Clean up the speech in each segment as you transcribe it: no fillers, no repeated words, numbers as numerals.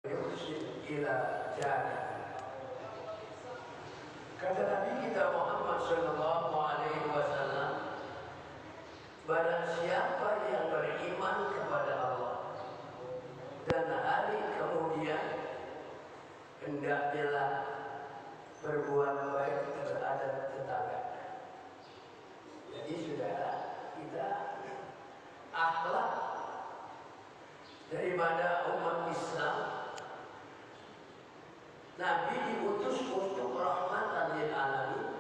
yuhsin ila jari. Kata Nabi kita Muhammad sallallahu alaihi wasallam, barang siapa yang beriman kepada Allah dan hari kemudian, hendaknya berbuat baik terhadap tetangga. Jadi saudara, kita akhlak daripada umat Islam. Nabi diutus untuk rahmatan lil alamin.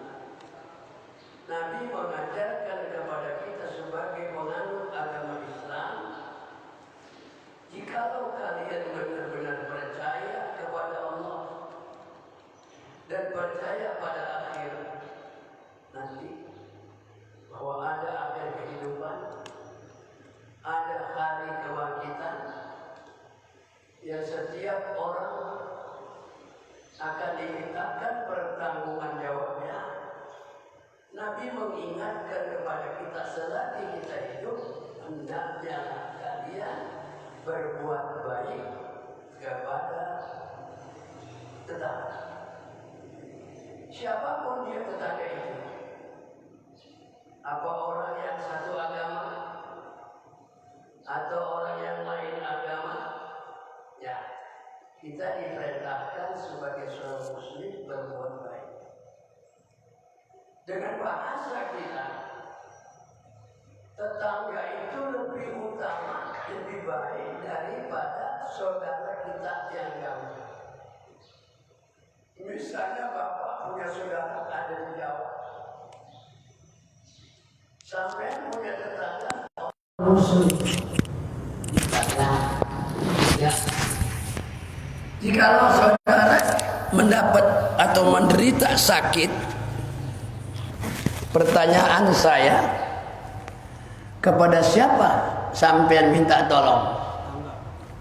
Nabi mengajarkan kepada kita sebagai penganut agama Islam, jikalau kalian benar-benar percaya kepada Allah dan percaya pada akhir nanti, bahwa ada akhir kehidupan, ada hari kebangkitan, yang setiap orang akan dimintakan pertanggungan jawabnya. Nabi mengingatkan kepada kita selagi kita hidup, hendaknya kalian berbuat baik kepada tetangga. Siapapun dia tetangga itu, apa orang yang satu agama atau orang yang lain agama, ya, kita diperintahkan sebagai seorang muslim berbuat baik. Dengan bahasa kita, tetangga itu lebih utama, lebih baik daripada saudara kita yang jauh. Misalnya bapak punya saudara ada di Jawa, sampai punya tetangga muslim. Ya. Jikalau saudara mendapat atau menderita sakit, pertanyaan saya, kepada siapa sampean minta tolong?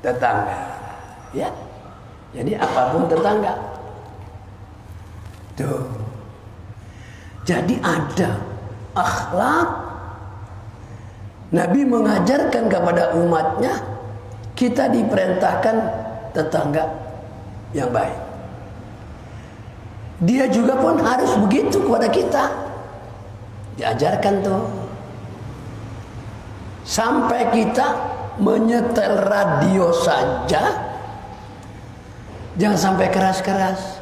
Tetangga. Ya. Jadi apapun tetangga. Tuh. Jadi ada akhlak. Nabi mengajarkan kepada umatnya, kita diperintahkan tetangga yang baik. Dia juga pun harus begitu kepada kita. Diajarkan tuh. Sampai kita menyetel radio saja, jangan sampai keras-keras.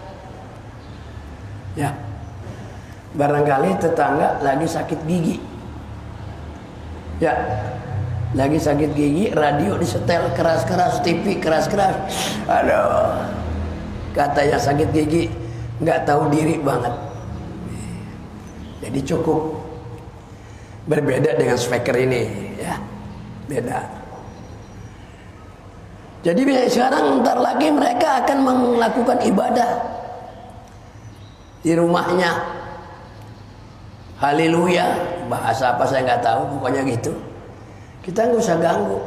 Ya. Barangkali tetangga lagi sakit gigi. Ya. Lagi sakit gigi, radio disetel keras-keras, TV keras-keras. Aduh, kata yang sakit gigi nggak tahu diri banget. Jadi cukup berbeda dengan speaker ini, ya, beda. Jadi sekarang ntar lagi mereka akan melakukan ibadah di rumahnya. Haleluya, bahasa apa saya nggak tahu, pokoknya gitu. Kita nggak usah ganggu.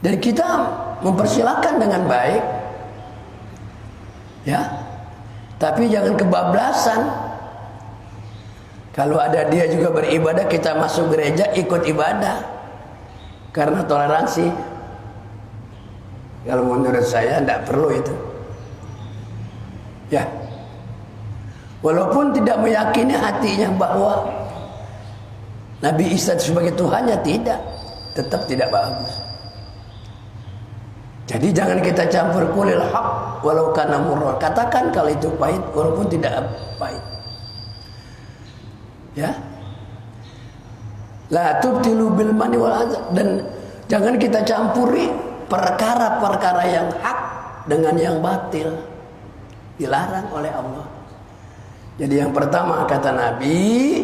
Dan kita mempersilahkan dengan baik. Ya. Tapi jangan kebablasan. Kalau ada dia juga beribadah, kita masuk gereja ikut ibadah. Karena toleransi. Kalau menurut saya tidak perlu itu. Ya. Walaupun tidak meyakini hatinya bahwa Nabi Isa sebagai Tuhannya, tidak, tetap tidak bagus. Jadi jangan kita campur kulil haq walau kana murra. Katakan kalau itu pahit walaupun tidak pahit. Ya. La tubtilu bil mani wal adza, dan jangan kita campuri perkara-perkara yang hak dengan yang batil. Dilarang oleh Allah. Jadi yang pertama kata Nabi,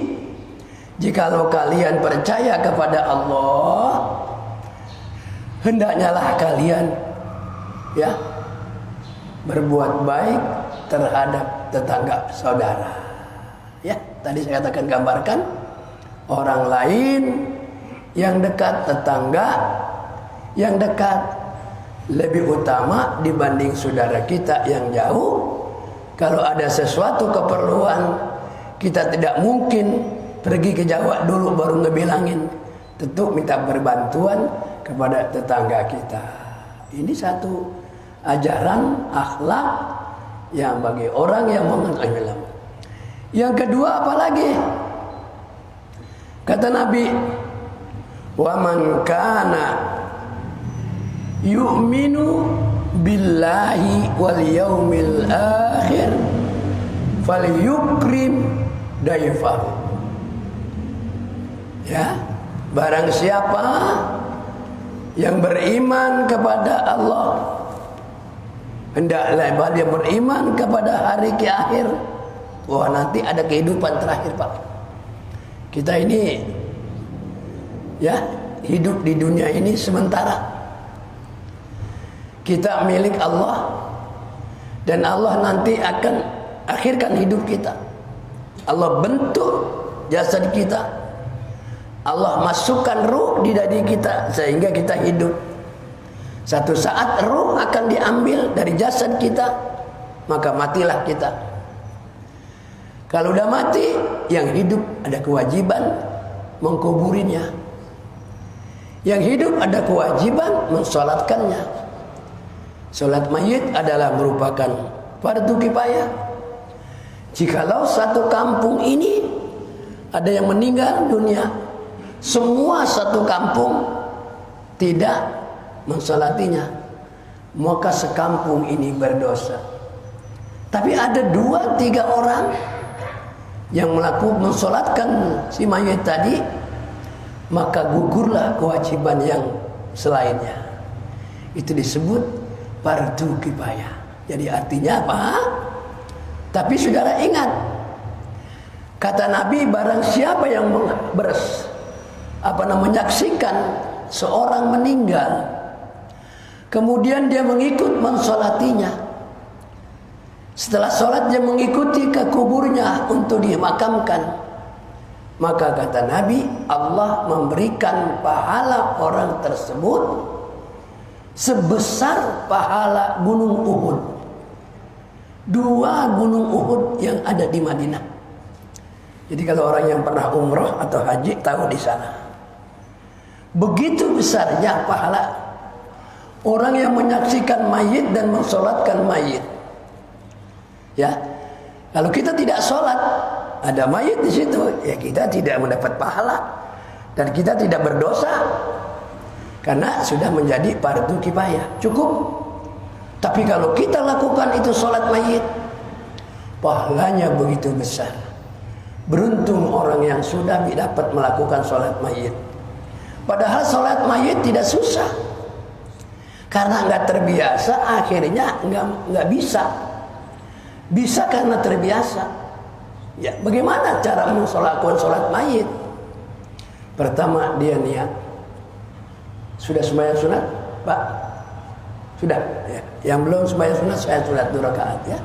jikalau kalian percaya kepada Allah, hendaknya kalian, ya, berbuat baik terhadap tetangga saudara. Ya, tadi saya katakan, gambarkan orang lain yang dekat, tetangga yang dekat lebih utama dibanding saudara kita yang jauh. Kalau ada sesuatu keperluan, kita tidak mungkin pergi ke Jawa dulu baru ngebilangin. Tentu minta berbantuan kepada tetangga kita. Ini satu ajaran akhlak yang bagi orang yang mengenal ilmu. Yang kedua apa lagi? Kata Nabi, wa man kana yu'minu billahi wal yaumil akhir falyukrim dayfahu. Ya, barang siapa yang beriman kepada Allah, hendaklah dia beriman kepada hari akhir. Wah, nanti ada kehidupan terakhir, Pak. Kita ini ya hidup di dunia ini sementara. Kita milik Allah, dan Allah nanti akan akhirkan hidup kita. Allah bentuk jasad kita, Allah masukkan ruh di dada kita sehingga kita hidup. Satu saat ruh akan diambil dari jasad kita, maka matilah kita. Kalau udah mati, yang hidup ada kewajiban mengkuburinya. Yang hidup ada kewajiban mensolatkannya. Solat mayit adalah merupakan fardu kifayah. Jikalau satu kampung ini ada yang meninggal dunia, semua satu kampung tidak mensolatinya, maka sekampung ini berdosa. Tapi ada 2-3 orang yang melakukan mensolatkan si mayit tadi, maka gugurlah kewajiban yang selainnya. Itu disebut fardu kifayah. Jadi artinya apa? Tapi saudara ingat, kata Nabi, barang siapa yang menyaksikan seorang meninggal, kemudian dia mengikut mensolatinya, setelah sholat dia mengikuti ke kuburnya untuk dimakamkan, maka kata Nabi, Allah memberikan pahala orang tersebut sebesar pahala gunung Uhud. 2 gunung Uhud yang ada di Madinah. Jadi kalau orang yang pernah umroh atau haji tahu di sana, begitu besarnya pahala orang yang menyaksikan mayit dan mensolatkan mayit. Ya, kalau kita tidak sholat, ada mayit di situ, ya kita tidak mendapat pahala dan kita tidak berdosa karena sudah menjadi fardu kifayah. Cukup. Tapi kalau kita lakukan itu sholat mayit, pahalanya begitu besar. Beruntung orang yang sudah dapat melakukan sholat mayit. Padahal sholat mayit tidak susah, karena nggak terbiasa, akhirnya nggak bisa. Bisa karena terbiasa. Ya, bagaimana cara melakukan sholat mayit? Pertama dia niat. Sudah sembahyang sunat, Pak? Sudah. Ya. Yang belum sembahyang sunat, saya sunat 2 rakaat ya.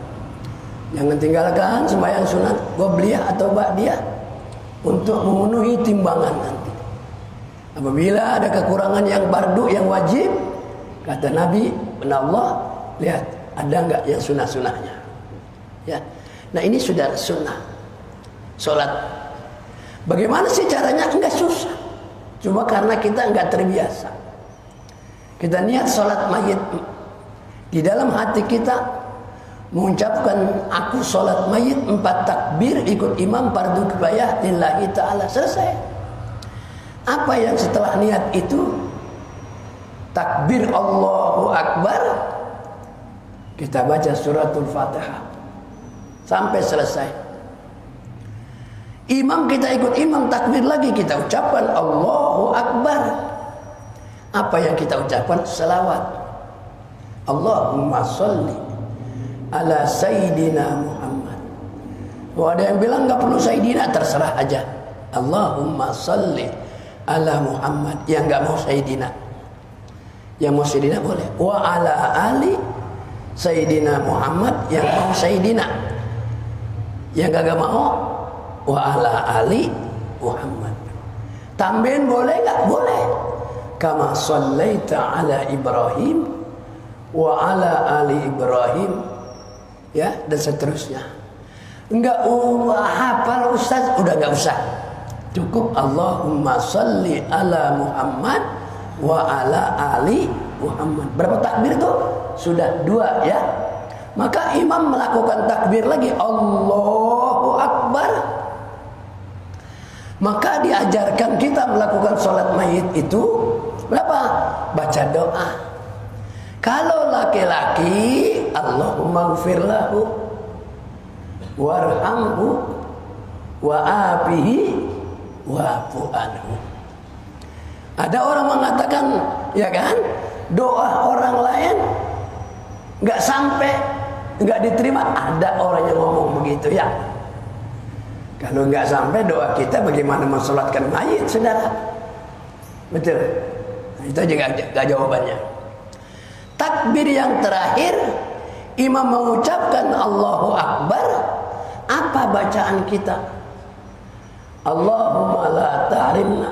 Jangan tinggalkan sembahyang sunat qobliyah atau ba'diyah untuk memenuhi timbangan nanti. Apabila ada kekurangan yang fardu, yang wajib, kata Nabi, Allah, lihat ada enggak yang sunah-sunahnya. Ya. Nah, ini sudah sunnah sholat. Bagaimana sih caranya? Enggak susah, cuma karena kita enggak terbiasa. Kita niat sholat mayit, di dalam hati kita mengucapkan aku sholat mayit 4 takbir ikut imam fardu kifayah lillahi ta'ala, selesai. Apa yang setelah niat itu? Takbir Allahu Akbar, kita baca suratul Fatihah sampai selesai. Imam, kita ikut imam takbir lagi, kita ucapkan Allahu Akbar. Apa yang kita ucapkan? Selawat. Allahumma sholli ala Sayyidina Muhammad. Oh, ada yang bilang nggak perlu Sayyidina, terserah aja. Allahumma sholli ala Muhammad. Yang nggak mau Sayyidina, yang mau Sayyidina boleh. Wa ala ali Sayyidina Muhammad. Yang mau Sayyidina. Yang gak mau, wa ala ali Muhammad. Tambahin boleh nggak? Boleh. Kama shallaita ala Ibrahim wa ala ali Ibrahim, ya, dan seterusnya. Enggak hafal Ustaz, udah enggak usah. Cukup Allahumma shalli ala Muhammad wa ala ali Muhammad. Berapa takbir itu? Sudah 2 ya. Maka imam melakukan takbir lagi, Allahu Akbar. Maka diajarkan kita melakukan sholat mayit itu berapa? Baca doa. Kalau laki-laki, Allahumma gfir lahu warhamhu wa'afihi wa'fu anhu. Ada orang mengatakan, ya kan, doa orang lain nggak sampai, nggak diterima. Ada orang yang ngomong begitu ya. Kalau nggak sampai doa kita, bagaimana mensolatkan mayit, saudara? Betul. Nah, itu juga gak jawabannya. Takbir yang terakhir, imam mengucapkan Allahu Akbar. Apa bacaan kita? Allahumma la tahrimna.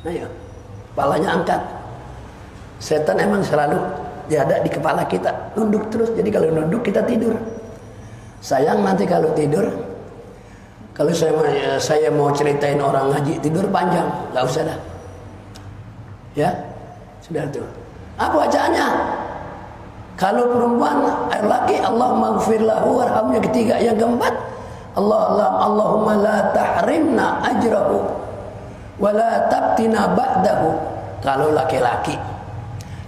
Ayo, kepalanya angkat. Setan emang selalu ada di kepala kita, nunduk terus. Jadi kalau nunduk kita tidur. Sayang nanti kalau tidur, kalau saya mau ceritain orang ngaji tidur panjang, nggak usah dah. Ya, sudah tuh. Apa bacaannya? Kalau perempuan, laki Allahumma gfir lahu warhamhu. Yang ketiga, yang keempat, Allahumma la tahrimna ajrahu wa la tabtina ba'dahu. Kalau laki-laki.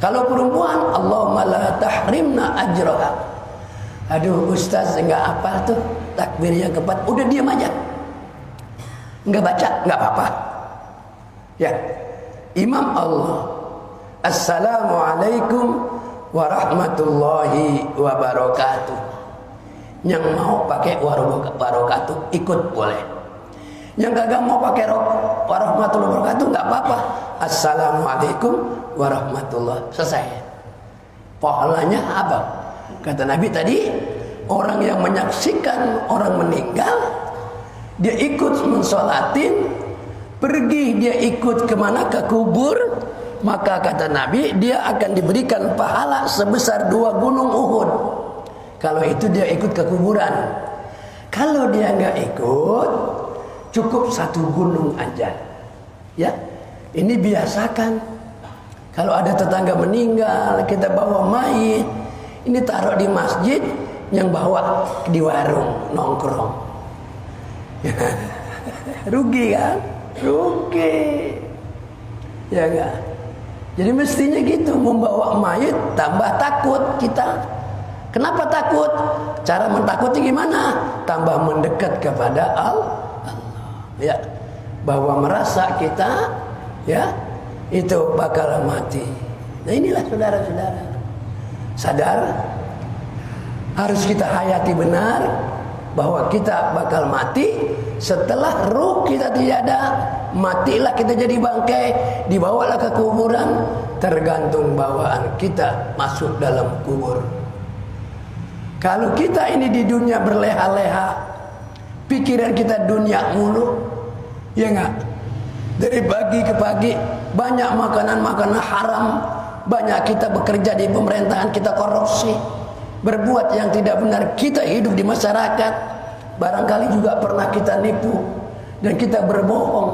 Kalau perempuan, Allahumma la tahrimna ajraha. Aduh ustaz, enggak apa tuh takbir yang keempat. Udah diam aja, enggak baca, enggak apa-apa. Ya, imam Allah, assalamualaikum warahmatullahi wabarakatuh. Yang mau pakai wabarakatuh ikut boleh. Yang kagak mau pakai warahmatullahi wabarakatuh enggak apa-apa. Assalamualaikum warahmatullahi, selesai. Pahalanya apa? Kata Nabi tadi, orang yang menyaksikan orang meninggal, dia ikut mensolatin, pergi dia ikut kemana, ke kubur, maka kata Nabi dia akan diberikan pahala sebesar 2 gunung Uhud. Kalau itu dia ikut ke kuburan. Kalau dia nggak ikut, cukup 1 gunung aja. Ya, ini biasakan. Kalau ada tetangga meninggal, kita bawa mayit, ini taruh di masjid, yang bawa di warung nongkrong. Rugi kan? Rugi. Ya enggak? Jadi mestinya gitu, membawa mayit tambah takut kita. Kenapa takut? Cara mentakutnya gimana? Tambah mendekat kepada Allah. Ya, bahwa merasa kita ya itu bakal mati. Nah inilah saudara-saudara. Sadar, harus kita hayati benar bahwa kita bakal mati. Setelah ruh kita tiada, matilah kita jadi bangkai, dibawalah ke kuburan, tergantung bawaan kita masuk dalam kubur. Kalau kita ini di dunia berleha-leha, pikiran kita dunia mulu, ya enggak? Dari pagi ke pagi banyak makanan-makanan haram. Banyak kita bekerja di pemerintahan, kita korupsi, berbuat yang tidak benar, kita hidup di masyarakat. Barangkali juga pernah kita nipu dan kita berbohong,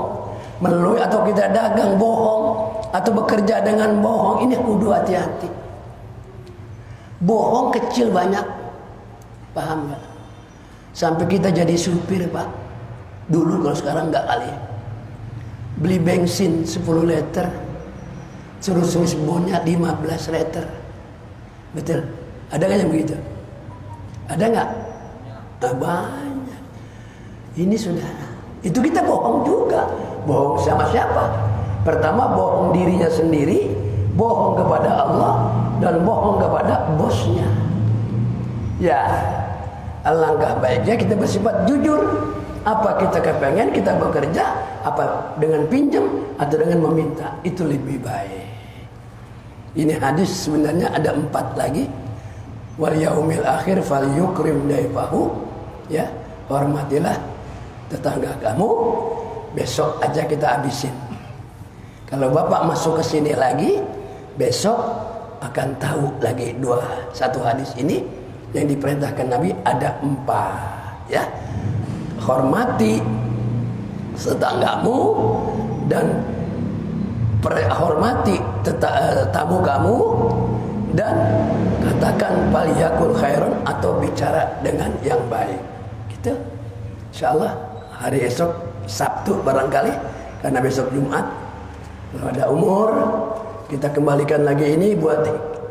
melalui atau kita dagang bohong atau bekerja dengan bohong. Ini kudu hati-hati. Bohong kecil banyak, paham nggak? Sampai kita jadi supir pak. Dulu, kalau sekarang nggak kali. Beli bensin 10 liter, suruh bonnya 15 liter. Betul? Ada nggak yang begitu? Ada nggak? Nah, banyak. Ini saudara, itu kita bohong juga. Bohong sama siapa? Pertama bohong dirinya sendiri, bohong kepada Allah, dan bohong kepada bosnya. Ya, alangkah baiknya kita bersifat jujur. Apa kita kepengen, kita bekerja, apa dengan pinjam atau dengan meminta, itu lebih baik. Ini hadis sebenarnya ada 4 lagi. Wal yaumil akhir fal yukrim daifahu. Ya, hormatilah tetangga kamu. Besok aja kita habisin. Kalau bapak masuk ke sini lagi, besok akan tahu lagi 1 hadis ini yang diperintahkan Nabi ada 4. Ya, hormati tetanggamu dan hormati tamu kamu dan katakan faliyakul khairan atau bicara dengan yang baik. Gitu. Insyaallah hari esok Sabtu barangkali karena besok Jumat kalau ada umur kita kembalikan lagi ini buat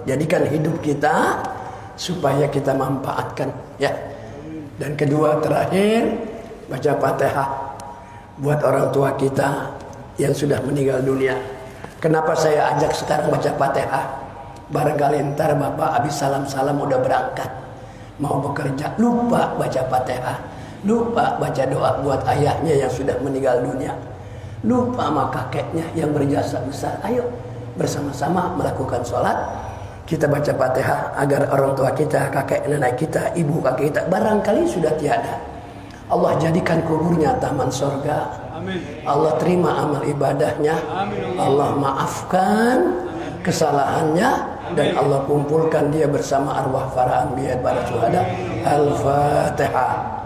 jadikan hidup kita supaya kita manfaatkan ya. Dan kedua terakhir baca Fatihah buat orang tua kita yang sudah meninggal dunia. Kenapa saya ajak sekarang baca Fatihah? Barangkali ntar bapak habis salam-salam udah berangkat mau bekerja lupa baca Fatihah, lupa baca doa buat ayahnya yang sudah meninggal dunia, lupa sama kakeknya yang berjasa besar. Ayo bersama-sama melakukan sholat, kita baca Fatihah agar orang tua kita, kakek nenek kita, ibu kakek kita barangkali sudah tiada, Allah jadikan kuburnya taman sorga. Amin. Allah terima amal ibadahnya. Amin. Allah maafkan kesalahannya. Amin. Dan Allah kumpulkan dia bersama arwah para anbiya para syuhada. Al-Fatihah.